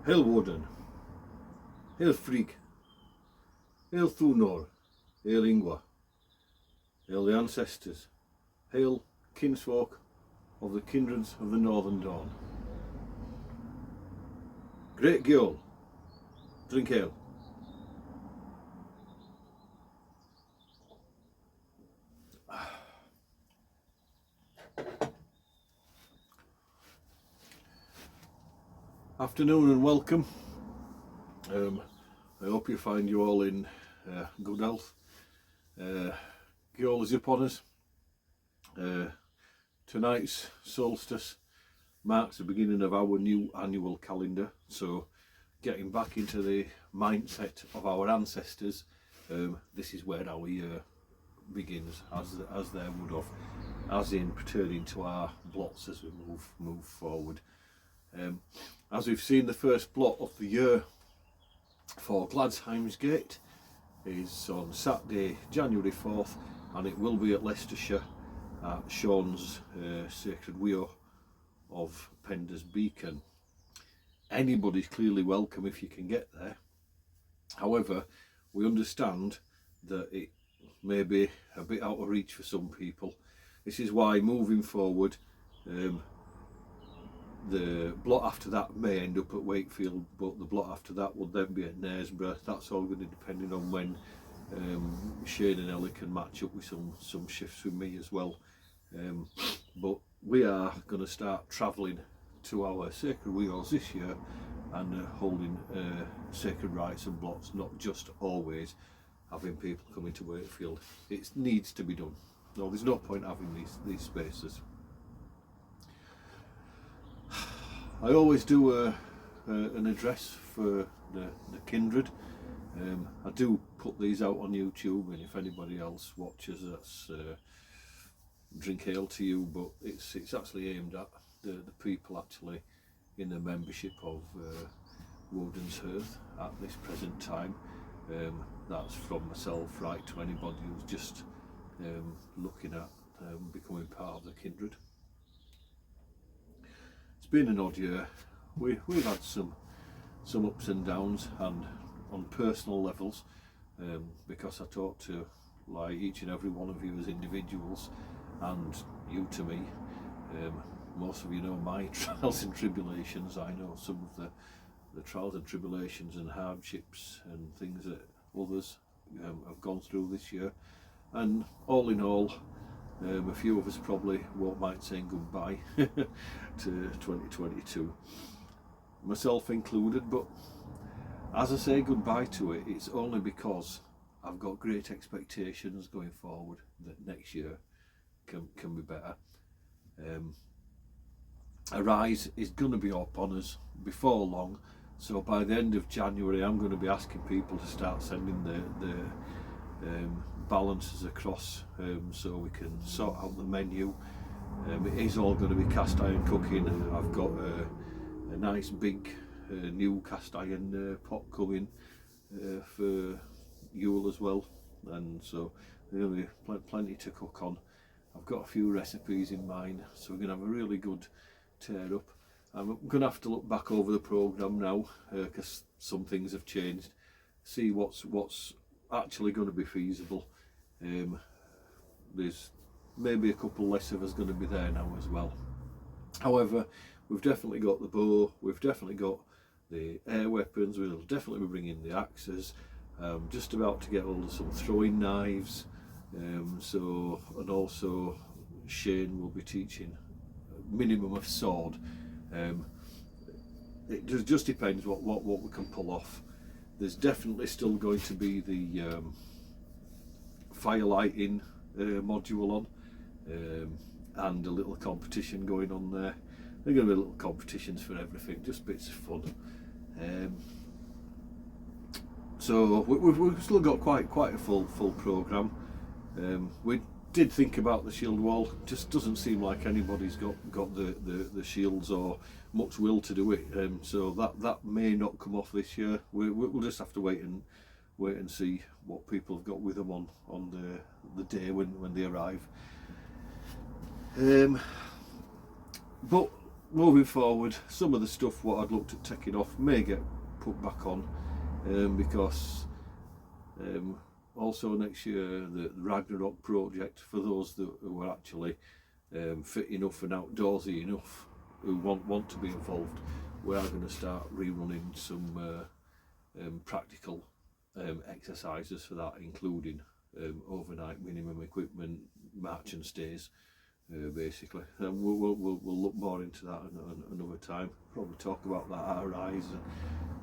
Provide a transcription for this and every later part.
Hail Warden, hail Freak, hail Thunor, hail Ingwa, hail the ancestors, hail kinsfolk of the kindreds of the Northern Dawn. Great Gyol, drink ale. Afternoon and welcome. I hope you find you all in good health. Gyol is upon us. Tonight's solstice marks the beginning of our new annual calendar, so getting back into the mindset of our ancestors, this is where our year begins, as there would have, as in pertaining to our blots as we move forward. As we've seen, the first blot of the year for Gladsheimsgate is on Saturday, January 4th, and it will be at Leicestershire at Sean's Sacred Wheel of Pender's Beacon. Anybody's clearly welcome if you can get there. However, we understand that it may be a bit out of reach for some people. This is why moving forward, the blot after that may end up at Wakefield, but the blot after that will then be at Knaresborough. That's all going to depend on when Shane and Ellie can match up with some shifts with me as well. But we are going to start travelling to our sacred wheels this year and holding sacred rites and blots, not just always having people coming to Wakefield. It needs to be done. No, there's no point having these spaces. I always do an address for the Kindred. I do put these out on YouTube, and if anybody else watches, that's drink ale to you, but it's actually aimed at the people actually in the membership of Woden's Hearth at this present time. That's from myself right to anybody who's just looking at becoming part of the Kindred. It's been an odd year. We've had some ups and downs, and on personal levels, because I talk to like each and every one of you as individuals, and you to me. Most of you know my trials and tribulations. I know some of the trials and tribulations and hardships and things that others have gone through this year, and all in all, a few of us probably won't mind saying goodbye to 2022, myself included. But as I say goodbye to it, it's only because I've got great expectations going forward that next year can be better. Arise is going to be upon us before long, so by the end of January I'm going to be asking people to start sending the balances across, so we can sort out the menu. It is all going to be cast iron cooking. I've got a nice big new cast iron pot coming for Yule as well, and so there'll be plenty to cook on. I've got a few recipes in mind, so we're going to have a really good tear up. I'm going to have to look back over the programme now, because some things have changed, see what's actually going to be feasible. There's maybe a couple less of us going to be there now as well. However, we've definitely got the bow, we've definitely got the air weapons, we'll definitely be bringing the axes, just about to get hold of some throwing knives, and also Shane will be teaching a minimum of sword. It just depends what we can pull off. There's definitely still going to be the firelighting module on, and a little competition going on there. There are going to be little competitions for everything, just bits of fun. So we've still got quite a full programme. We did think about the shield wall. Just doesn't seem like anybody's got the shields or much will to do it. So that may not come off this year. We'll just have to wait and wait and see what people have got with them on the day when they arrive. But moving forward, some of the stuff what I'd looked at taking off may get put back on, because also next year the Ragnarok project, for those who are actually fit enough and outdoorsy enough, who want to be involved, we are going to start rerunning some practical exercises for that, including overnight minimum equipment, march and stays, basically. And we'll look more into that another time. Probably talk about that at Rise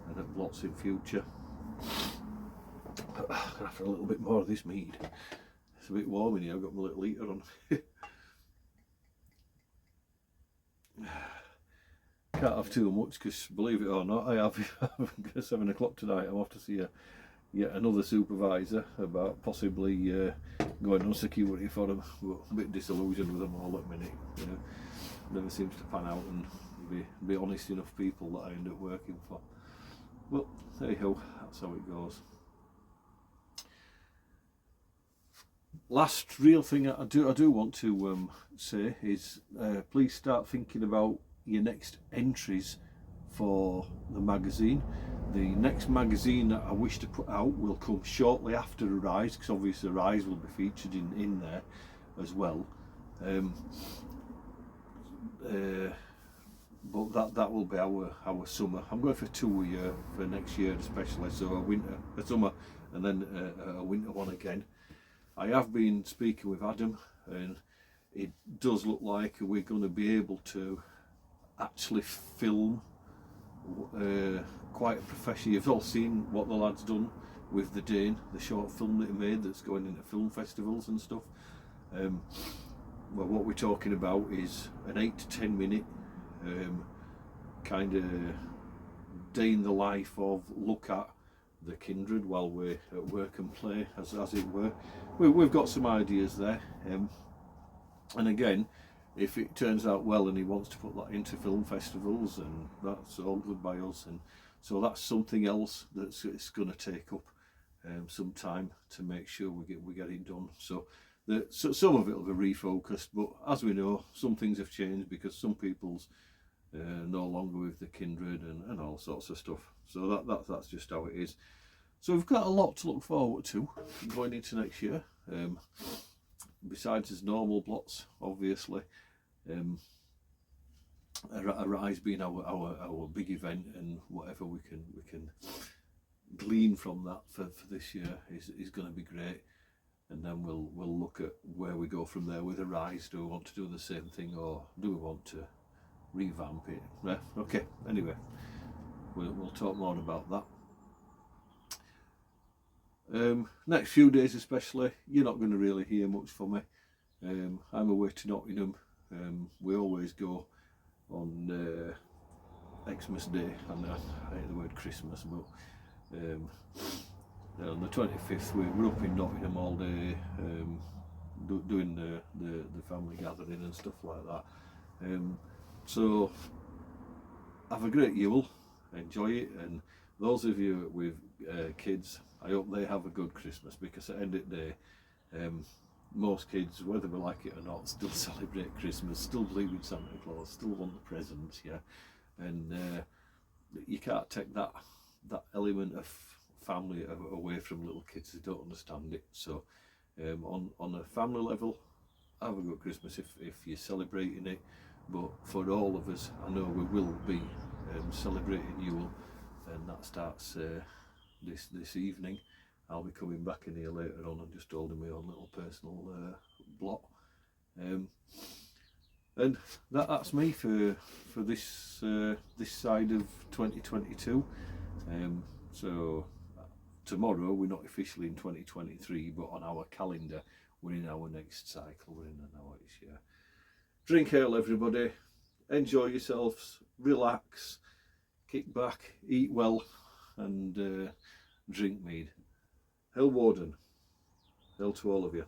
and at lots in future. I'm gonna have a little bit more of this mead. It's a bit warm in here. I've got my little heater on. Can't have too much, because believe it or not, I have at 7 o'clock tonight. I'm off to see yet another supervisor about possibly going on security for them. But a bit disillusioned with them all at the minute. You know, never seems to pan out and be honest enough people that I end up working for. Well, hey ho, that's how it goes. Last real thing I do want to say is please start thinking about your next entries for the magazine. The next magazine that I wish to put out will come shortly after Arise, because obviously Arise will be featured in there as well. But that will be our summer. I'm going for 2 a year for next year especially, so a summer and then a winter one again. I have been speaking with Adam, and it does look like we're going to be able to actually film quite a professional. You've all seen what the lad's done with the Dane, the short film that he made that's going into film festivals and stuff. Well, what we're talking about is an 8 to 10 minute kind of day in the life of look at the Kindred while we're at work and play, as it were. We've got some ideas there, and again, if it turns out well and he wants to put that into film festivals, and that's all good by us. And so that's something else that's it's going to take up some time to make sure we get it done. So some of it will be refocused, but as we know, some things have changed because some people's no longer with the Kindred and all sorts of stuff. So that's just how it is. So we've got a lot to look forward to going into next year. Besides his normal plots, obviously, Arise being our big event, and whatever we can glean from that for this year is going to be great. And then we'll look at where we go from there with Arise. Do we want to do the same thing, or do we want to revamp it? Yeah, okay. Anyway, we'll talk more about that. Next few days especially, you're not going to really hear much from me. I'm away to Nottingham. We always go on Xmas Day, and I hate the word Christmas, but on the 25th we're up in Nottingham all day, doing the family gathering and stuff like that. So have a great Yule, enjoy it, and those of you with kids, I hope they have a good Christmas, because at the end of the day, most kids, whether we like it or not, still celebrate Christmas, still believe in Santa Claus, still want the presents, yeah. And you can't take that element of family away from little kids who don't understand it. So on a family level, have a good Christmas if you're celebrating it. But for all of us, I know we will be celebrating Yule, and that starts this evening. I'll be coming back in here later on and just holding my own little personal blot. And that's me for this side of 2022. So tomorrow we're not officially in 2023, but on our calendar we're in our next cycle, we're in our next year. Drink ale, everybody, enjoy yourselves, relax, kick back, eat well, and drink mead. Hail Warden, hail to all of you.